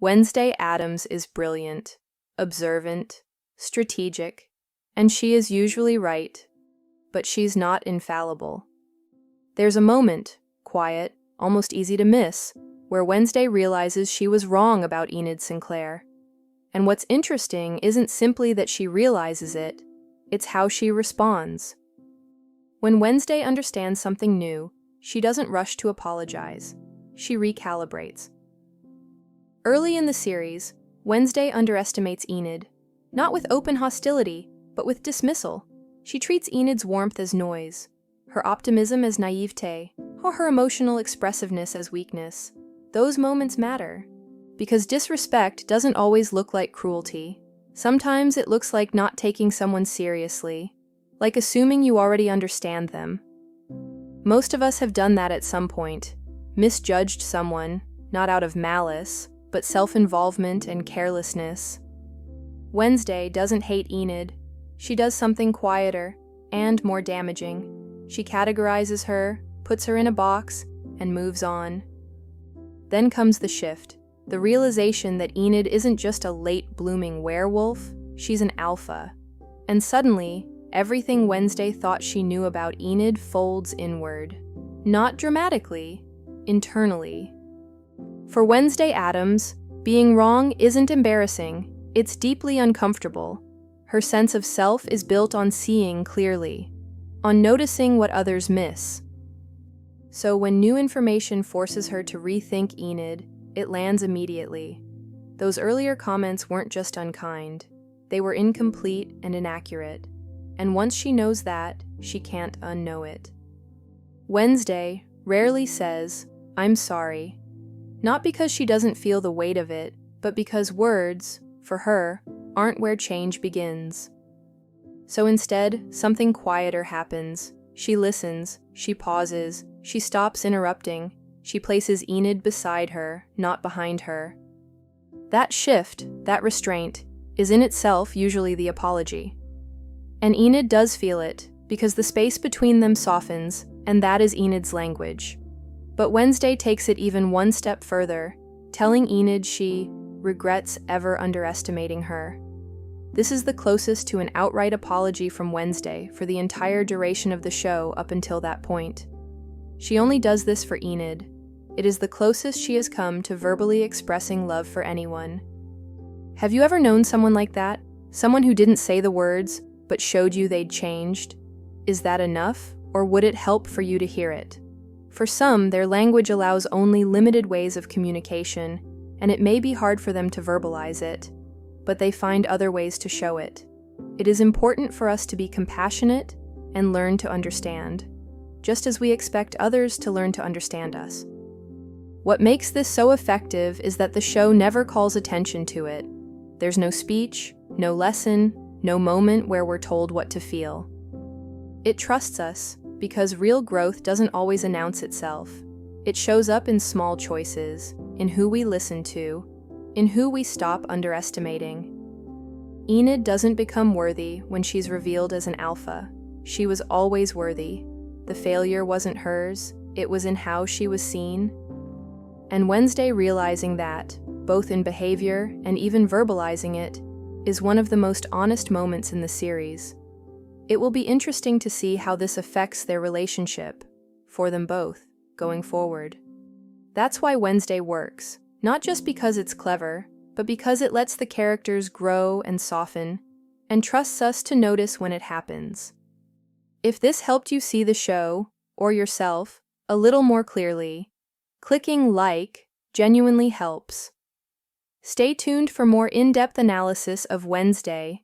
Wednesday Addams is brilliant, observant, strategic, and she is usually right, but she's not infallible. There's a moment, quiet, almost easy to miss, where Wednesday realizes she was wrong about Enid Sinclair. And what's interesting isn't simply that she realizes it, it's how she responds. When Wednesday understands something new, she doesn't rush to apologize. She recalibrates. Early in the series, Wednesday underestimates Enid, not with open hostility, but with dismissal. She treats Enid's warmth as noise, her optimism as naivete, or her emotional expressiveness as weakness. Those moments matter, because disrespect doesn't always look like cruelty. Sometimes it looks like not taking someone seriously, like assuming you already understand them. Most of us have done that at some point, misjudged someone, not out of malice, but self-involvement and carelessness. Wednesday doesn't hate Enid. She does something quieter and more damaging. She categorizes her, puts her in a box, and moves on. Then comes the shift, the realization that Enid isn't just a late-blooming werewolf, she's an alpha. And suddenly, everything Wednesday thought she knew about Enid folds inward. Not dramatically, internally. For Wednesday Addams, being wrong isn't embarrassing, it's deeply uncomfortable. Her sense of self is built on seeing clearly, on noticing what others miss. So when new information forces her to rethink Enid, it lands immediately. Those earlier comments weren't just unkind, they were incomplete and inaccurate. And once she knows that, she can't unknow it. Wednesday rarely says, "I'm sorry," not because she doesn't feel the weight of it, but because words, for her, aren't where change begins. So instead, something quieter happens. She listens, she pauses, she stops interrupting, she places Enid beside her, not behind her. That shift, that restraint, is in itself usually the apology. And Enid does feel it, because the space between them softens, and that is Enid's language. But Wednesday takes it even one step further, telling Enid she regrets ever underestimating her. This is the closest to an outright apology from Wednesday for the entire duration of the show up until that point. She only does this for Enid. It is the closest she has come to verbally expressing love for anyone. Have you ever known someone like that? Someone who didn't say the words, but showed you they'd changed? Is that enough, or would it help for you to hear it? For some, their language allows only limited ways of communication, and it may be hard for them to verbalize it, but they find other ways to show it. It is important for us to be compassionate and learn to understand, just as we expect others to learn to understand us. What makes this so effective is that the show never calls attention to it. There's no speech, no lesson, no moment where we're told what to feel. It trusts us, because real growth doesn't always announce itself. It shows up in small choices, in who we listen to, in who we stop underestimating. Enid doesn't become worthy when she's revealed as an alpha. She was always worthy. The failure wasn't hers, it was in how she was seen. And Wednesday realizing that, both in behavior and even verbalizing it, is one of the most honest moments in the series. It will be interesting to see how this affects their relationship, for them both, going forward. That's why Wednesday works, not just because it's clever, but because it lets the characters grow and soften, and trusts us to notice when it happens. If this helped you see the show, or yourself, a little more clearly, clicking like genuinely helps. Stay tuned for more in-depth analysis of Wednesday